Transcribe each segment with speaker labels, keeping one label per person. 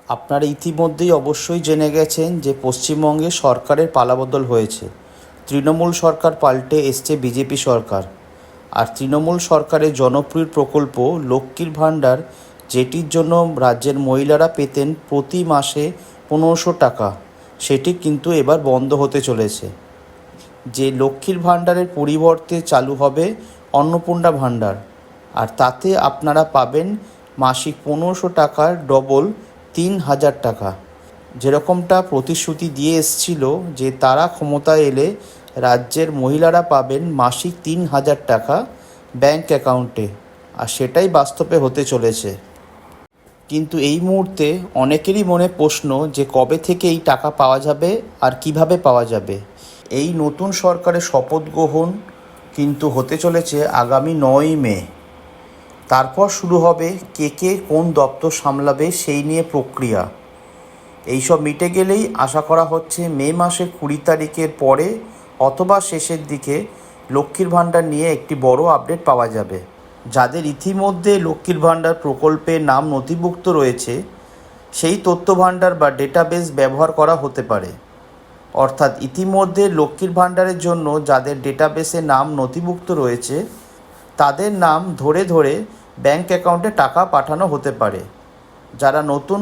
Speaker 1: আপনারা ইতিমধ্যেই অবশ্যই জেনে গেছেন যে পশ্চিমবঙ্গে সরকারের পালাবদল হয়েছে। তৃণমূল সরকার পাল্টে এসছে বিজেপি সরকার। আর তৃণমূল সরকারের জনপ্রিয় প্রকল্প লক্ষ্মীর ভাণ্ডার, যেটির জন্য রাজ্যের মহিলারা পেতেন প্রতি মাসে 1500 টাকা, সেটি কিন্তু এবার বন্ধ হতে চলেছে। যে লক্ষ্মীর ভাণ্ডারের পরিবর্তে চালু হবে অন্নপূর্ণা ভাণ্ডার, আর তাতে আপনারা পাবেন মাসিক 1500 টাকার ডবল 3000 টাকা। যেরকমটা প্রতিশ্রুতি দিয়ে এসছিল যে তারা ক্ষমতায় এলে রাজ্যের মহিলারা পাবেন মাসিক 3000 টাকা ব্যাংক অ্যাকাউন্টে, আর সেটাই বাস্তবে হতে চলেছে। কিন্তু এই মুহূর্তে অনেকেরই মনে প্রশ্ন যে কবে থেকে এই টাকা পাওয়া যাবে আর কিভাবে পাওয়া যাবে। এই নতুন সরকারের শপথ গ্রহণ কিন্তু হতে চলেছে আগামী 9ই মে। তারপর শুরু হবে কে কোন দপ্তর সামলাবে সেই নিয়ে প্রক্রিয়া। এইসব মিটে গেলেই আশা করা হচ্ছে মে মাসের 20 তারিখের পরে অথবা শেষের দিকে লক্ষ্মীর ভাণ্ডার নিয়ে একটি বড় আপডেট পাওয়া যাবে। যাদের ইতিমধ্যে লক্ষ্মীর ভাণ্ডার প্রকল্পে নাম নথিভুক্ত রয়েছে, সেই তথ্য ভাণ্ডার বা ডেটাবেস ব্যবহার করা হতে পারে। অর্থাৎ ইতিমধ্যে লক্ষ্মীর ভাণ্ডারের জন্য যাদের ডেটাবেসে নাম নথিভুক্ত রয়েছে, তাদের নাম ধরে ধরে ব্যাংক অ্যাকাউন্টে টাকা পাঠানো হতে পারে। যারা নতুন,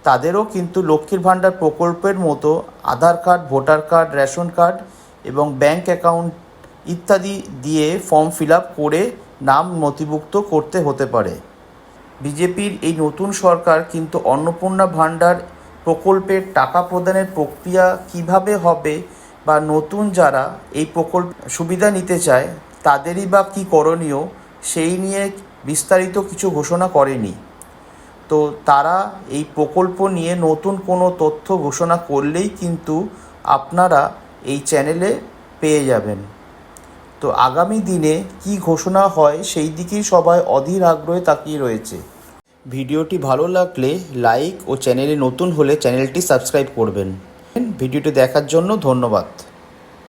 Speaker 1: তাদেরও কিন্তু লক্ষ্মীর ভাণ্ডার প্রকল্পের মতো Aadhaar card, voter card, ration card bank ব্যাংক অ্যাকাউন্ট ইত্যাদি দিয়ে ফর্ম ফিল আপ করে নাম নথিভুক্ত করতে হতে পারে। বিজেপির এই নতুন সরকার কিন্তু অন্নপূর্ণা ভাণ্ডার প্রকল্পের টাকা প্রদানের প্রক্রিয়া কিভাবে হবে বা নতুন যারা এই প্রকল্প সুবিধা নিতে চায় তাদেরই বা কী করণীয়, সেই নিয়ে বিস্তারিত কিছু ঘোষণা করেনি। তো তারা এই প্রকল্প নিয়ে নতুন কোনো তথ্য ঘোষণা করলেই কিন্তু আপনারা এই চ্যানেলে পেয়ে যাবেন। তো আগামী দিনে কি ঘোষণা হয় সেই দিকেই সবাই অধীর আগ্রহে তাকিয়ে রয়েছে। ভিডিওটি ভালো লাগলে লাইক ও চ্যানেলে নতুন হলে চ্যানেলটি সাবস্ক্রাইব করবেন। ভিডিওটি দেখার জন্য ধন্যবাদ।